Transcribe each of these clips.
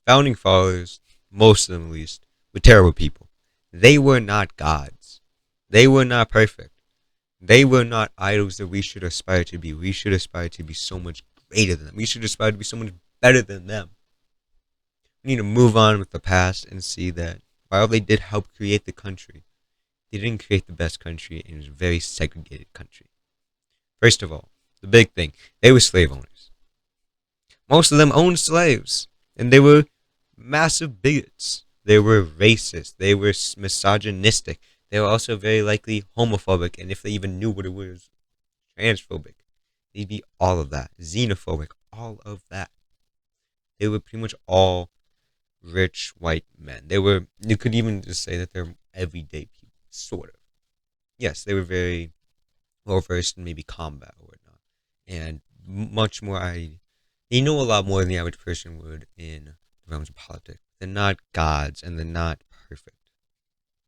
founding fathers, most of them at least, were terrible people. They were not gods. They were not perfect. They were not idols that we should aspire to be. We should aspire to be so much greater than them. We should aspire to be so much better than them. We need to move on with the past and see that while they did help create the country, they didn't create the best country, and it was a very segregated country. First of all, the big thing, they were slave owners. Most of them owned slaves, and they were massive bigots. They were racist. They were misogynistic. They were also very likely homophobic, and if they even knew what it was, transphobic. They'd be all of that. Xenophobic, all of that. They were pretty much all rich white men. You could even just say that they're everyday people, sort of. Yes, they were very well versed in maybe combat or whatnot, and much more. They know a lot more than the average person would in the realms of politics. They're not gods, and they're not perfect.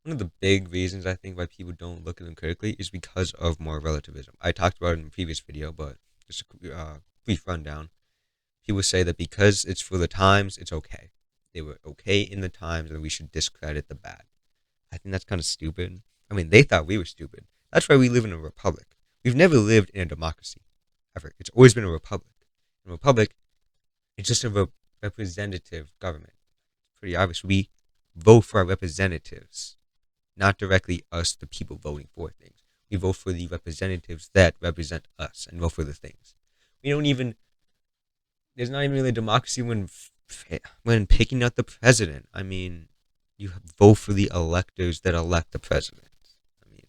One of the big reasons I think why people don't look at them critically is because of more relativism. I talked about it in a previous video, but just a brief rundown. People say that because it's for the times, it's okay. They were okay in the times, and we should discredit the bad. I think that's kind of stupid. I mean, they thought we were stupid. That's why we live in a republic. We've never lived in a democracy, ever. It's always been a republic. In a republic, it's just a representative government. It's pretty obvious. We vote for our representatives, not directly us, the people voting for things. We vote for the representatives that represent us and vote for the things. We don't even. There's not even really a democracy when picking out the president. I mean, you vote for the electors that elect the president. I mean,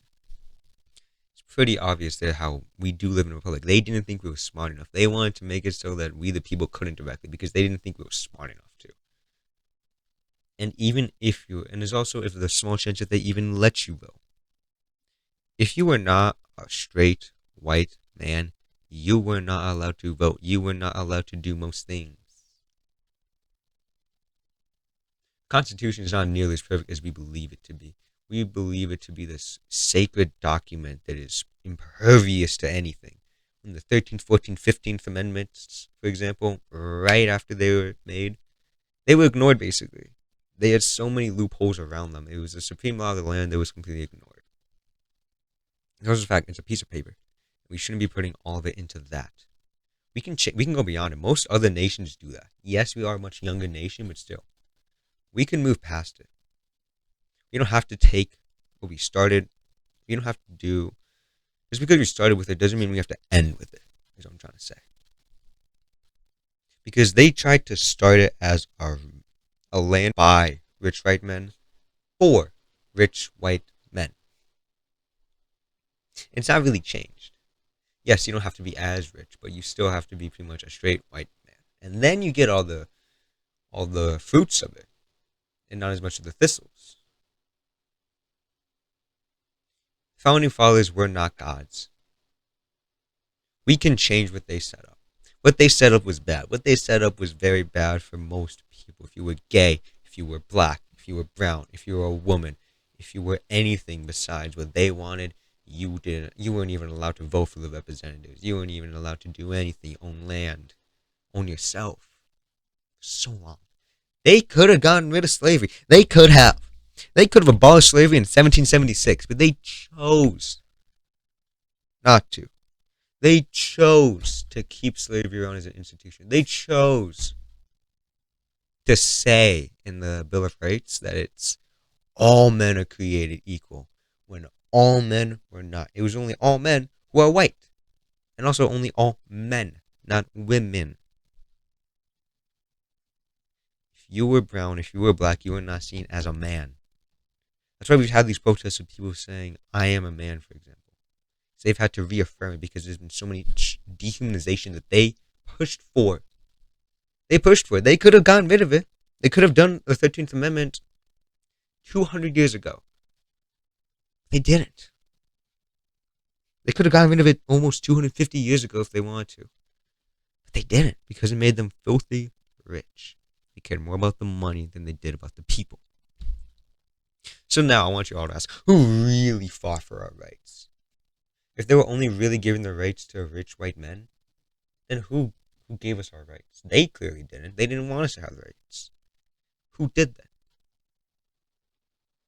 it's pretty obvious that how we do live in a republic. They didn't think we were smart enough. They wanted to make it so that we, the people, couldn't directly because they didn't think we were smart enough to. And even if there's also if there's a small chance that they even let you vote. If you were not a straight white man, you were not allowed to vote. You were not allowed to do most things. Constitution is not nearly as perfect as we believe it to be. We believe it to be this sacred document that is impervious to anything. In the 13th, 14th, 15th Amendments, for example, right after they were made, they were ignored basically. They had so many loopholes around them. It was the supreme law of the land that was completely ignored. Here's the fact, it's a piece of paper. We shouldn't be putting all of it into that. We can go beyond it. Most other nations do that. Yes, we are a much younger nation, but still. We can move past it. We don't have to take what we started. We don't have to do. Just because we started with it doesn't mean we have to end with it, is what I'm trying to say. Because they tried to start it as a land by rich white men for rich white men. It's not really changed. Yes, you don't have to be as rich, but you still have to be pretty much a straight white man. And then you get all the fruits of it, and not as much of the thistles. Founding fathers were not gods. We can change what they set up. What they set up was bad. What they set up was very bad for most people. If you were gay, if you were black, if you were brown, if you were a woman, if you were anything besides what they wanted, you weren't even allowed to vote for the representatives. You weren't even allowed to do anything, own land, own yourself. So long. They could have gotten rid of slavery. They could have abolished slavery in 1776, but they chose not to. They chose to keep slavery on as an institution. They chose to say in the Bill of Rights that it's all men are created equal, when all men were not. It was only all men who are white, and also only all men, not women. If you were brown, if you were black, you were not seen as a man. That's why we've had these protests of people saying, I am a man, for example. So they've had to reaffirm it because there's been so many dehumanization that they pushed for. They pushed for it. They could have gotten rid of it. They could have done the 13th Amendment 200 years ago. They didn't. They could have gotten rid of it almost 250 years ago if they wanted to. But they didn't because it made them filthy rich. They cared more about the money than they did about the people. So now I want you all to ask, who really fought for our rights? If they were only really giving the rights to rich white men, then who gave us our rights? They clearly didn't. They didn't want us to have the rights. Who did that?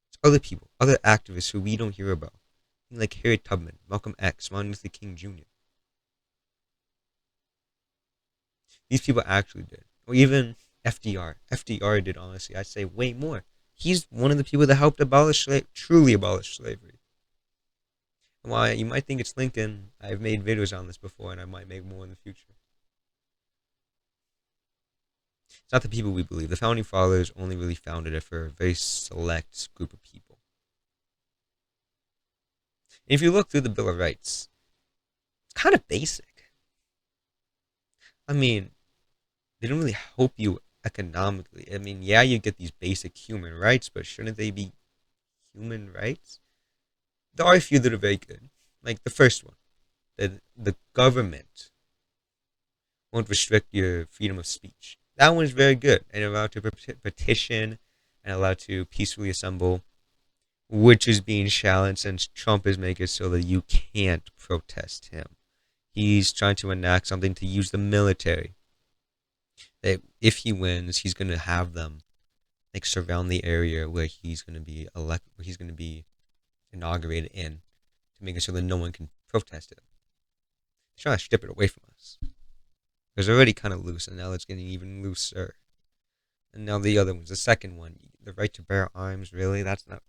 It's other people, other activists who we don't hear about. Like Harriet Tubman, Malcolm X, Martin Luther King Jr. These people actually did. Or even FDR. FDR did, honestly. I'd say way more. He's one of the people that helped truly abolish slavery. And while you might think it's Lincoln, I've made videos on this before, and I might make more in the future. It's not the people we believe. The Founding Fathers only really founded it for a very select group of people. And if you look through the Bill of Rights, it's kind of basic. I mean, they don't really help you economically. I mean, yeah, you get these basic human rights, but shouldn't they be human rights? There are a few that are very good. Like the first one, that the government won't restrict your freedom of speech. That one is very good, and allowed to petition and allowed to peacefully assemble, which is being challenged since Trump is making it so that you can't protest him. He's trying to enact something to use the military. That if he wins, he's going to have them like surround the area where he's going to be where he's going to be inaugurated in, to make it so that no one can protest it. He's trying to strip it away from us. It was already kind of loose, and now it's getting even looser. And now the other one's the second one, the right to bear arms. Really, that's not.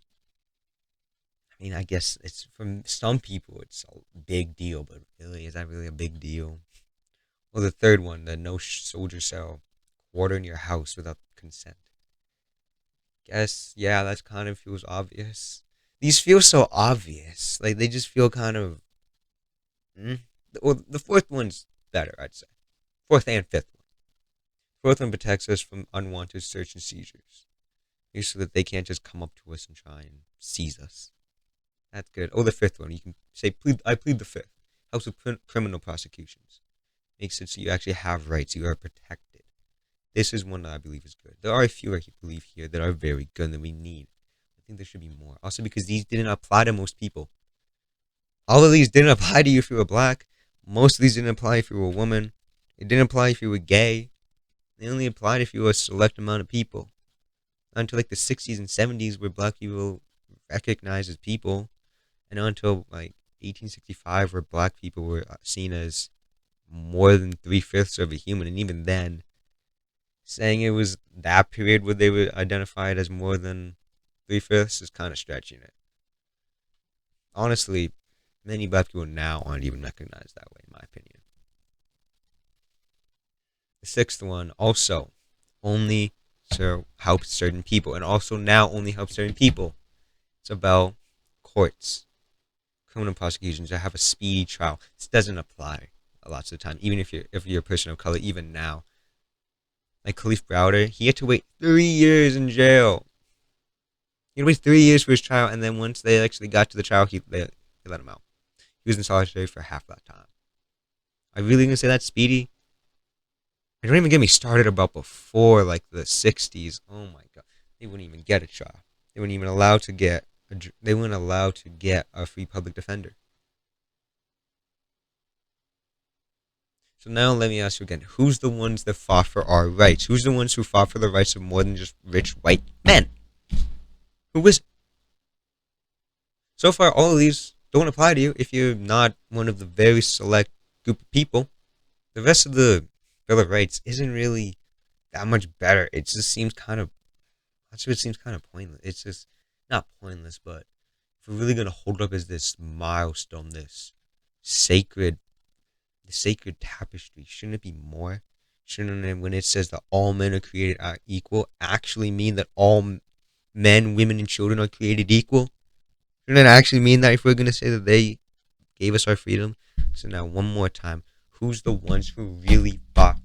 I mean, I guess it's from some people it's a big deal, but really, is that really a big deal? Well, the third one, the no soldier shall quarter in your house without consent. Guess, yeah, that kind of feels obvious. These feel so obvious. Like, they just feel kind of. Well, the fourth one's better, I'd say. Fourth and fifth one. Fourth one protects us from unwanted search and seizures. So that they can't just come up to us and try and seize us. That's good. Oh, the fifth one, you can say, I plead the fifth. Helps with criminal prosecutions. Makes it so you actually have rights. You are protected. This is one that I believe is good. There are a few I believe here that are very good that we need. I think there should be more. Also because these didn't apply to most people. All of these didn't apply to you if you were black. Most of these didn't apply if you were a woman. It didn't apply if you were gay. They only applied if you were a select amount of people. Until like the 60s and 70s where black people recognized as people. And until like 1865 where black people were seen as more than 3/5 of a human. And even then, saying it was that period where they were identified as more than 3/5 is kind of stretching it. Honestly, many black people now aren't even recognized that way, in my opinion. The sixth one also only helps certain people, and also now only helps certain people. It's about courts, criminal prosecutions that have a speedy trial. This doesn't apply a lot of the time, even if you're a person of color, even now. Like Khalif Browder, he had to wait 3 years in jail. He had to wait 3 years for his trial, and then once they actually got to the trial, they let him out. He was in solitary for half that time. Are you really gonna say that's speedy? And don't even get me started about before like the 60s. Oh my god, they wouldn't even get a trial. They weren't even allowed to get. They weren't allowed to get a free public defender. So now let me ask you again: who's the ones that fought for our rights? Who's the ones who fought for the rights of more than just rich white men? Who is it? So far, all of these don't apply to you if you're not one of the very select group of people. The rest of the Bill of Rights isn't really that much better. It just seems kind of. That's what it seems kind of pointless. It's just not pointless, but if we're really gonna hold up as this milestone, this sacred tapestry, shouldn't it be more? Shouldn't it, when it says that all men are created equal, actually mean that all men, women, and children are created equal? Shouldn't it actually mean that if we're gonna say that they gave us our freedom? So now, one more time, who's the ones who really fought